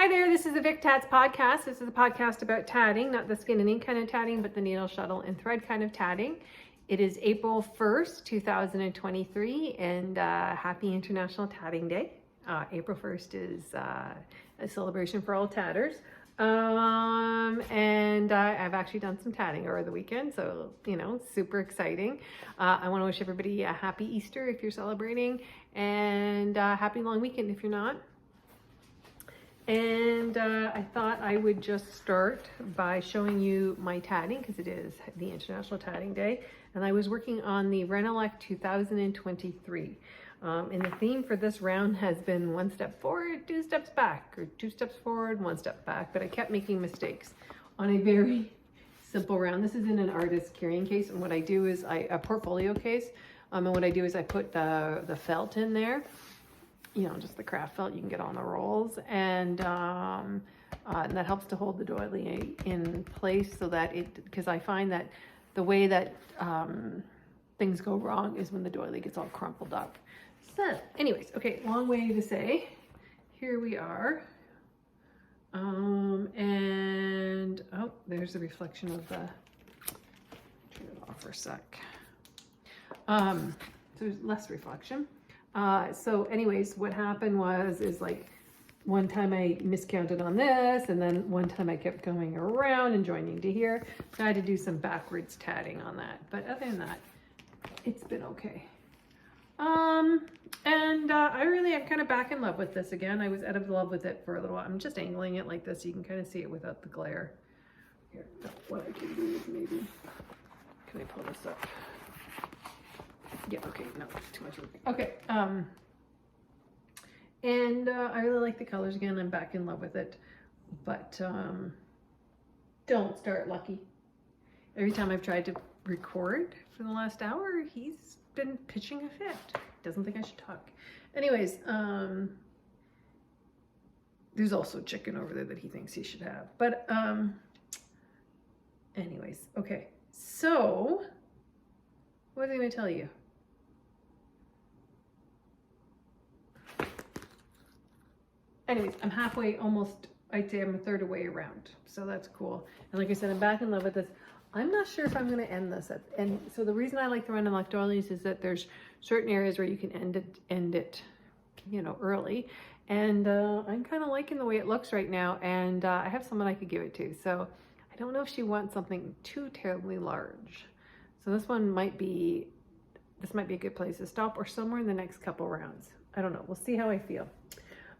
Hi there, this is the Victats podcast. This is a podcast about tatting, not the skin and ink kind of tatting, but the needle, shuttle, and thread kind of tatting. It is April 1st, 2023, and happy International Tatting Day. April 1st is a celebration for all tatters. And I've actually done some tatting over the weekend, so, you know, super exciting. I want to wish everybody a happy Easter if you're celebrating, and happy long weekend if you're not. And I thought I would just start by showing you my tatting, because it is the International Tatting Day, and I was working on the Renulek 2023. And the theme for this round has been 1 step forward, 2 steps back, or 2 steps forward, 1 step back, but I kept making mistakes on a very simple round. This is in an artist carrying case, and what I do is a portfolio case, and what I do is I put the felt in there, you know, just the craft felt you can get on the rolls, and that helps to hold the doily in place, so that because I find that the way that things go wrong is when the doily gets all crumpled up. So anyways, okay, long way to say, here we are. And oh, there's the reflection of the, turn it off for a sec. So there's less reflection. So anyways, what happened is like one time I miscounted on this, and then one time I kept going around and joining to here. So I had to do some backwards tatting on that. But other than that, it's been okay. I'm kind of back in love with this again. I was out of love with it for a little while. I'm just angling it like this so you can kind of see it without the glare. Here, what I can do is maybe, can I pull this up? Yeah, okay, no, too much work. Okay, I really like the colors again. I'm back in love with it, but don't start lucky. Every time I've tried to record for the last hour, he's been pitching a fit. Doesn't think I should talk. Anyways, there's also chicken over there that he thinks he should have. But anyways, okay. So, what was I going to tell you? Anyways, I'm halfway, almost, I'd say I'm a third of way around. So that's cool. And like I said, I'm back in love with this. I'm not sure if I'm going to end this. And so the reason I like the Renulek Doilies is that there's certain areas where you can end it, you know, early. And I'm kind of liking the way it looks right now. And I have someone I could give it to. So I don't know if she wants something too terribly large. So this might be a good place to stop, or somewhere in the next couple rounds. I don't know. We'll see how I feel.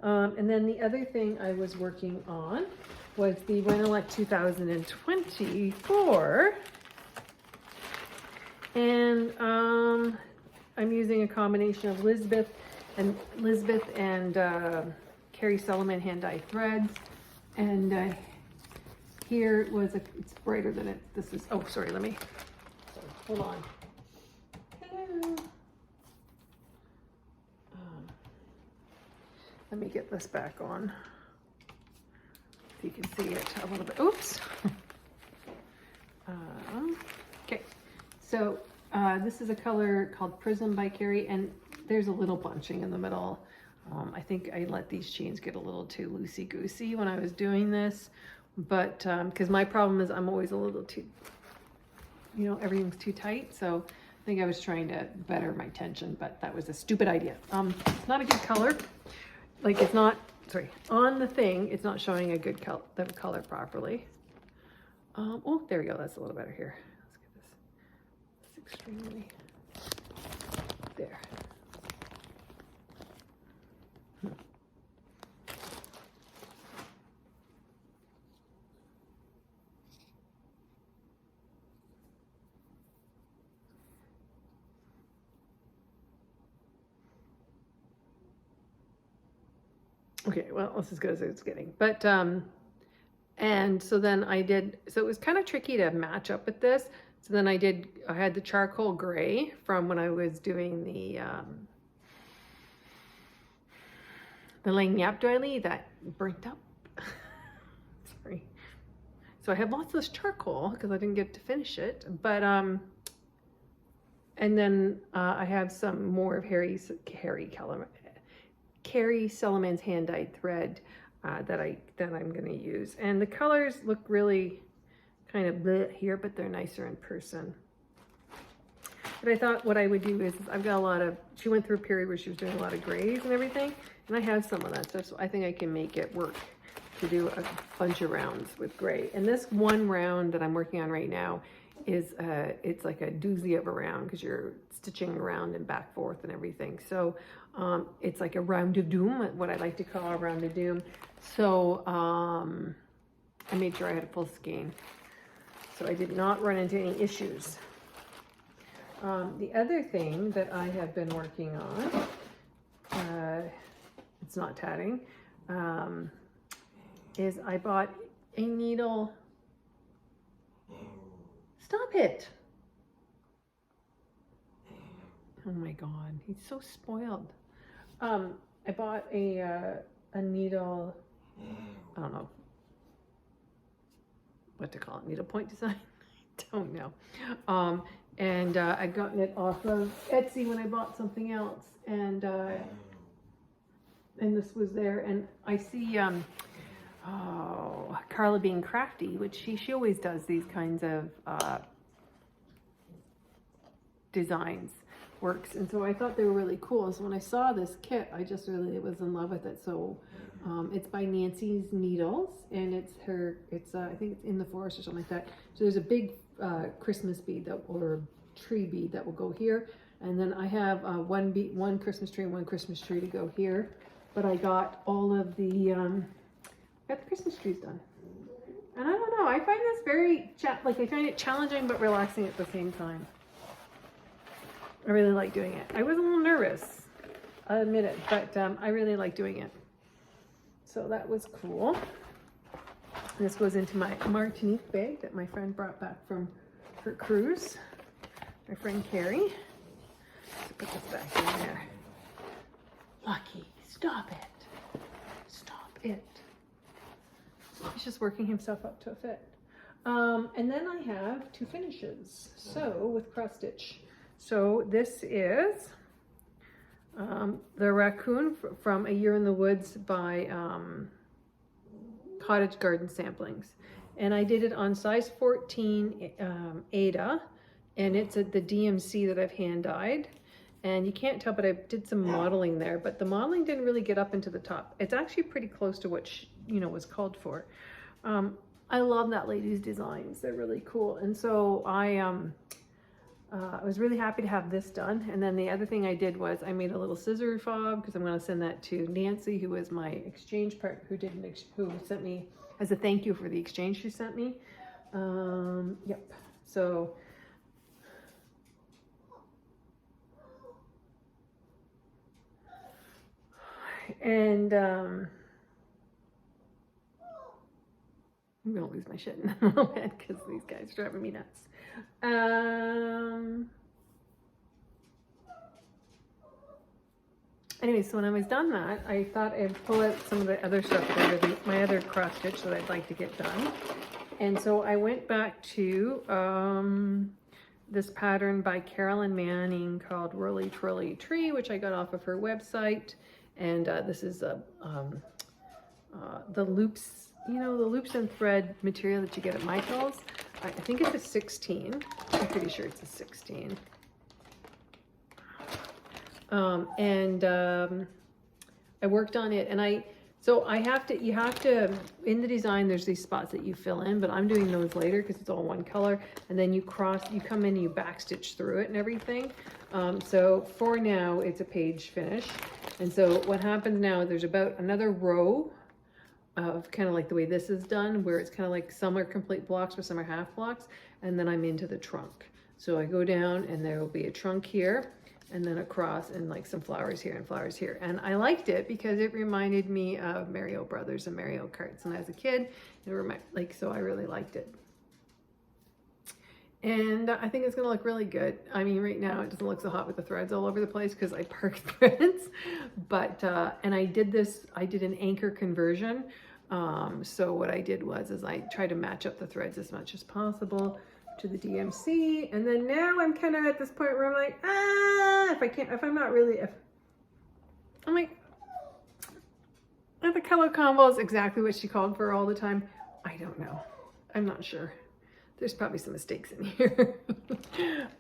And then the other thing I was working on was the Renulek 2024. And I'm using a combination of Lisbeth and Carrie Solomon hand-dyed threads. And here it was, it's brighter than it. This is, oh, sorry, hold on. Hello. Let me get this back on, so you can see it a little bit. Oops. Okay, so this is a color called Prism by Carrie, and there's a little bunching in the middle. I think I let these chains get a little too loosey-goosey when I was doing this, but because my problem is I'm always a little too, you know, everything's too tight, so I think I was trying to better my tension, but that was a stupid idea. It's not a good color. Like, it's not, sorry, on the thing, it's not showing a good color properly. Oh, there we go. That's a little better here. Let's get this. It's extremely, there. Okay, well, that's as good as it's getting. But, and so then so it was kind of tricky to match up with this. So then I had the charcoal gray from when I was doing the Lagniappe doily that burnt up. Sorry. So I have lots of this charcoal because I didn't get to finish it. But, and then I have some more of Carrie Solomon's hand-dyed thread that I'm going to use. And the colors look really kind of bleh here, but they're nicer in person. But I thought what I would do is I've got a lot of, she went through a period where she was doing a lot of grays and everything, and I have some of that stuff, so I think I can make it work to do a bunch of rounds with gray. And this one round that I'm working on right now is it's like a doozy of a round because you're stitching around and back forth and everything. So it's like a round of doom, what I like to call a round of doom. So I made sure I had a full skein, so I did not run into any issues. The other thing that I have been working on, it's not tatting, is I bought a needle. Stop it. Oh my God, he's so spoiled. I bought a needle, I don't know what to call it, needle point design, I don't know. And I'd gotten it off of Etsy when I bought something else, and this was there, and I see Carla being crafty, which she always does these kinds of designs, works, and so I thought they were really cool. So when I saw this kit, I just really was in love with it. So it's by Nancy's Needles, and it's I think it's in the forest or something like that. So there's a big Christmas bead or tree bead that will go here, and then I have one Christmas tree and one Christmas tree to go here. But I got all of the got the Christmas trees done, and I don't know. I find this very I find it challenging but relaxing at the same time. I really like doing it. I was a little nervous, I'll admit it, but I really like doing it. So that was cool. This goes into my Martinique bag that my friend brought back from her cruise. My friend Carrie. Let's put this back in there. Lucky, stop it. Stop it. He's just working himself up to a fit. And then I have two finishes. So with cross stitch. So this is the Racoon from A Year in the Woods by Cottage Garden Samplings. And I did it on size 14 Ada, and it's at the DMC that I've hand dyed. And you can't tell, but I did some modeling there, but the modeling didn't really get up into the top. It's actually pretty close to what was called for. I love that lady's designs. They're really cool. And so I was really happy to have this done. And then the other thing I did was I made a little scissor fob because I'm going to send that to Nancy, who was my exchange partner, who sent me as a thank you for the exchange she sent me. Yep. So and I'm gonna lose my shit in a moment because these guys are driving me nuts. Anyway, so when I was done that, I thought I'd pull out some of the other stuff my other cross stitch that I'd like to get done. And so I went back to this pattern by Carolyn Manning called Whirly Twirly Tree, which I got off of her website. And this is the loops, the loops and thread material that you get at Michael's. I think it's a 16. I'm pretty sure it's a 16. I worked on it, and you have to, in the design, there's these spots that you fill in, but I'm doing those later because it's all one color, and then you come in and you backstitch through it and everything. So for now, it's a page finish. And so what happens now, there's about another row of kind of like the way this is done, where it's kind of like some are complete blocks, but some are half blocks, and then I'm into the trunk. So I go down and there will be a trunk here, and then across, and like some flowers here and flowers here. And I liked it because it reminded me of Mario Brothers and Mario Karts. And as a kid, so I really liked it. And I think it's gonna look really good. I mean, right now it doesn't look so hot with the threads all over the place because I parked threads. But, and I did an anchor conversion. So what I did was I tried to match up the threads as much as possible to the DMC. And then now I'm kind of at this point where I'm like, I'm like, I the color combo is exactly what she called for all the time? I don't know. I'm not sure. There's probably some mistakes in here.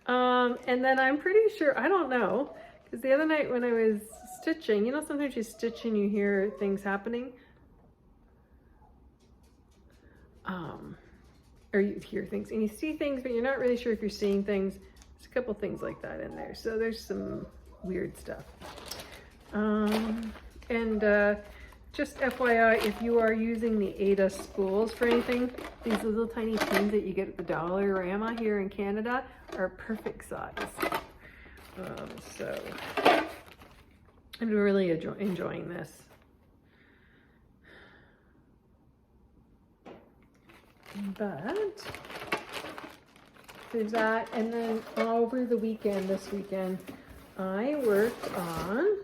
And then I'm pretty sure, I don't know, because the other night when I was stitching, you know, sometimes you stitch and you hear things happening. Or you hear things and you see things, but you're not really sure if you're seeing things. There's a couple things like that in there. So there's some weird stuff. Just FYI, if you are using the Ada spools for anything, these little tiny pins that you get at the Dollarama here in Canada are perfect size. So I'm really enjoying this. But there's that, and then over the weekend, this weekend, I worked on,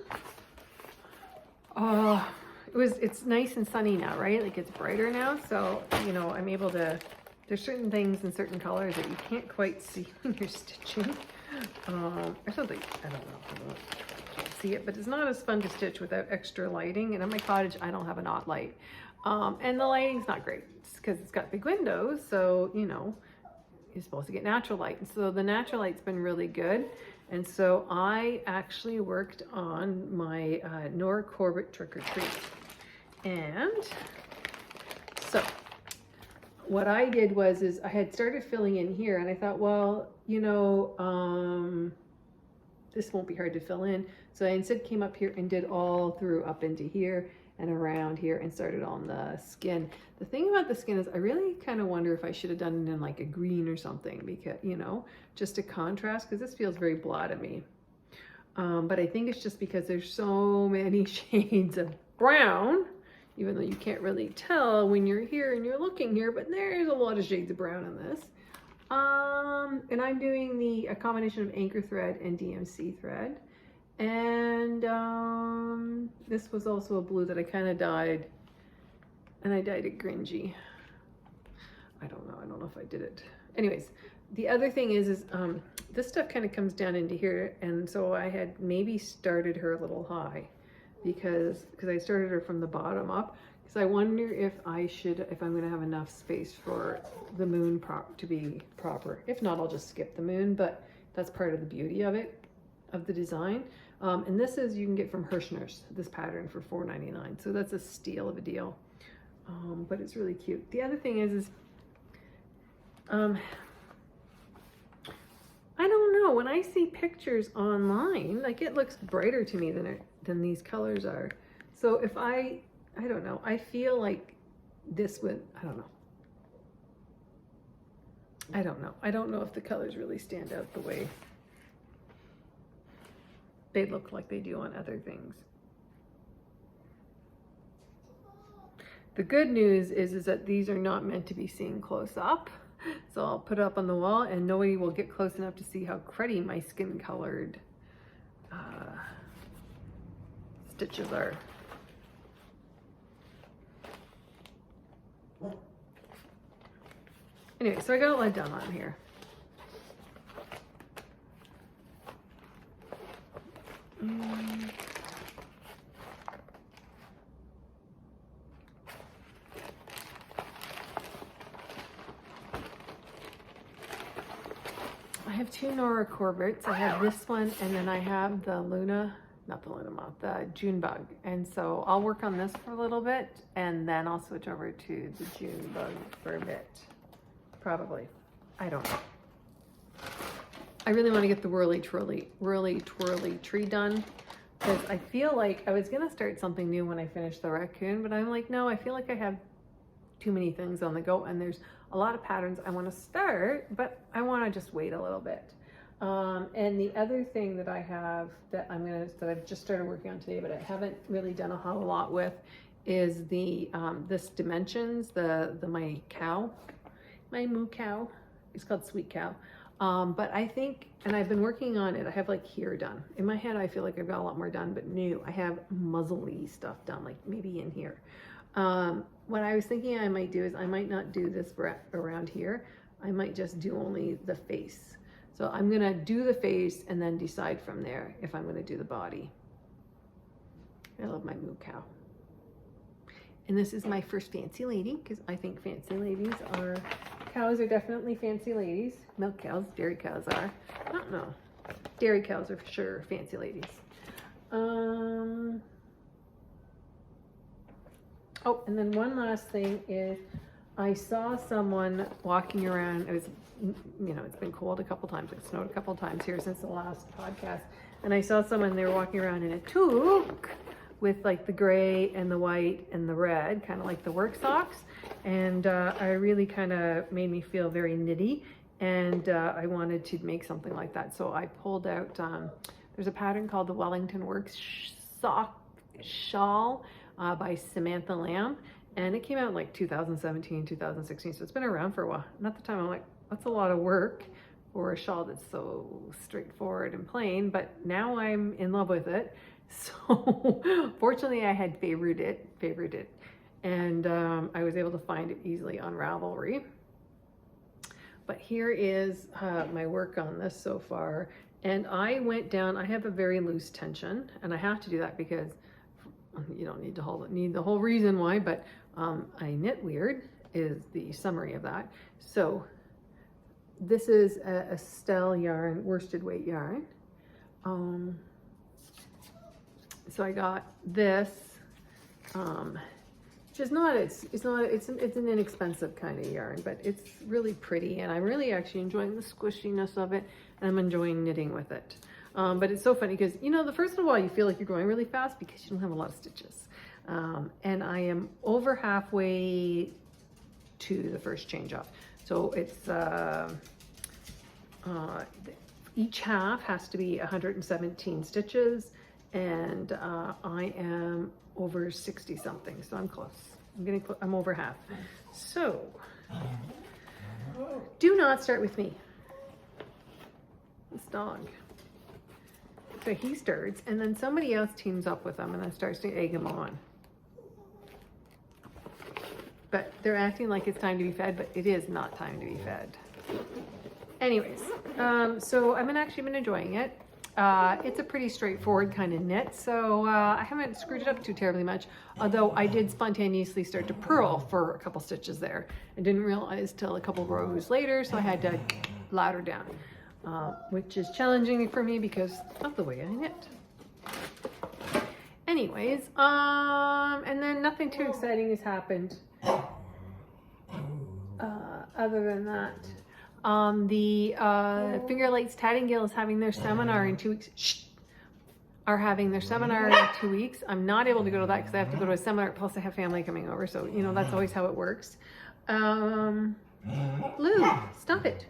it's nice and sunny now, right? Like it's brighter now, so, you know, I'm able to, there's certain things in certain colors that you can't quite see when you're stitching. Or something, I don't know, I can't see it, but it's not as fun to stitch without extra lighting, and at my cottage, I don't have a knot light. And the lighting's not great because it's got big windows, so, you know, you're supposed to get natural light. And so the natural light's been really good. And so I actually worked on my Nora Corbett Trick or Treat. And so what I did was I had started filling in here, and I thought, well, you know, this won't be hard to fill in. So I instead came up here and did all through up into here and around here and started on the skin. The thing about the skin is I really kind of wonder if I should have done it in like a green or something, because, you know, just to contrast, because this feels very blah to me. But I think it's just because there's so many shades of brown, even though you can't really tell when you're here and you're looking here, but there's a lot of shades of brown in this. And I'm doing a combination of anchor thread and DMC thread. And this was also a blue that I kind of dyed, and I dyed it grungy. I don't know if I did it. Anyways, the other thing is this stuff kind of comes down into here, and so I had maybe started her a little high because I started her from the bottom up, because I wonder if I'm going to have enough space for the moon to be proper. If not, I'll just skip the moon, but that's part of the beauty of it, of the design. And this you can get from Hirschner's, this pattern for $4.99. So that's a steal of a deal. But it's really cute. The other thing is I don't know, when I see pictures online, like it looks brighter to me than these colors are. So if I don't know, I feel like this would, I don't know if the colors really stand out the way they look like they do on other things. The good news is that these are not meant to be seen close up. So I'll put it up on the wall and nobody will get close enough to see how cruddy my skin colored stitches are. Anyway, so I got a lot done on here. I have two Nora Corbett's. I have this one, and then I have the not the Luna Moth, the June Bug. And so I'll work on this for a little bit, and then I'll switch over to the June Bug for a bit. Probably. I don't know. I really want to get the whirly twirly tree done, because I feel like I was going to start something new when I finished the Racoon, but I'm like, no, I feel like I have too many things on the go, and there's a lot of patterns I want to start, but I want to just wait a little bit. And the other thing that I have that I've just started working on today, but I haven't really done a whole lot with, is this Dimensions, my moo cow. It's called Sweet Cow. But I think, and I've been working on it, I have like here done. In my head, I feel like I've got a lot more done, but no, I have muzzle-y stuff done, like maybe in here. What I was thinking I might do is I might not do this around here. I might just do only the face. So I'm gonna do the face and then decide from there if I'm gonna do the body. I love my moo cow. And this is my first fancy lady, because I think fancy ladies are, cows are definitely fancy ladies. Milk cows, dairy cows are. I don't know. Dairy cows are for sure fancy ladies. Oh, and then one last thing is I saw someone walking around. It was, you know, it's been cold a couple times. It snowed a couple times here since the last podcast. And I saw someone, they were walking around in a toque with like the gray and the white and the red, kind of like the work socks. And I really kind of made me feel very knitty. And I wanted to make something like that. So I pulled out, there's a pattern called the Wellington Works Sock Shawl by Samantha Lamb. And it came out in like 2017, 2016. So it's been around for a while. And at the time I'm like, that's a lot of work for a shawl that's so straightforward and plain. But now I'm in love with it. So fortunately I had favored it. And I was able to find it easily on Ravelry. But here is my work on this so far. And I went down, I have a very loose tension, and I have to do that because you don't need the whole reason why, but I knit weird is the summary of that. So this is a Estelle yarn, worsted weight yarn. So I got this, which is not, it's an inexpensive kind of yarn, but it's really pretty, and I'm really actually enjoying the squishiness of it, and I'm enjoying knitting with it. But it's so funny because, you know, the first little while you feel like you're going really fast because you don't have a lot of stitches. And I am over halfway to the first change off. So it's, each half has to be 117 stitches, and I am over 60 something, so I'm close. I'm over half. So do not start with me. This dog. So he starts, and then somebody else teams up with him and then starts to egg him on. But they're acting like it's time to be fed, but it is not time to be fed. Anyways, so I've actually been enjoying it. It's a pretty straightforward kind of knit, so I haven't screwed it up too terribly much, although I did spontaneously start to purl for a couple stitches there. I didn't realize till a couple rows later, so I had to louder down, which is challenging for me because of the way I knit. Anyways, and then nothing too exciting has happened other than that. The Finger Lakes Tatting Guild is having their seminar in 2 weeks. Having their seminar in 2 weeks. I'm not able to go to that because I have to go to a seminar, plus I have family coming over, so you know that's always how it works. Lou, stop it.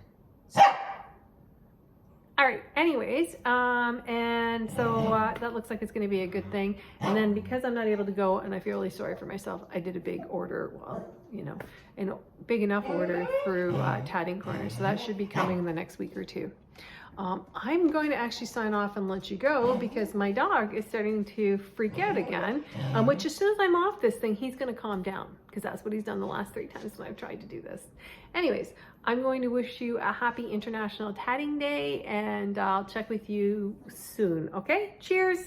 All right, anyways, and so that looks like it's going to be a good thing. And then because I'm not able to go, and I feel really sorry for myself, I did a big order, well, you know, a big enough order through Tatting Corner. So that should be coming in the next week or two. I'm going to actually sign off and let you go because my dog is starting to freak out again, which as soon as I'm off this thing, he's going to calm down because that's what he's done the last 3 times when I've tried to do this. Anyways, I'm going to wish you a happy International Tatting Day, and I'll check with you soon. Okay? Cheers!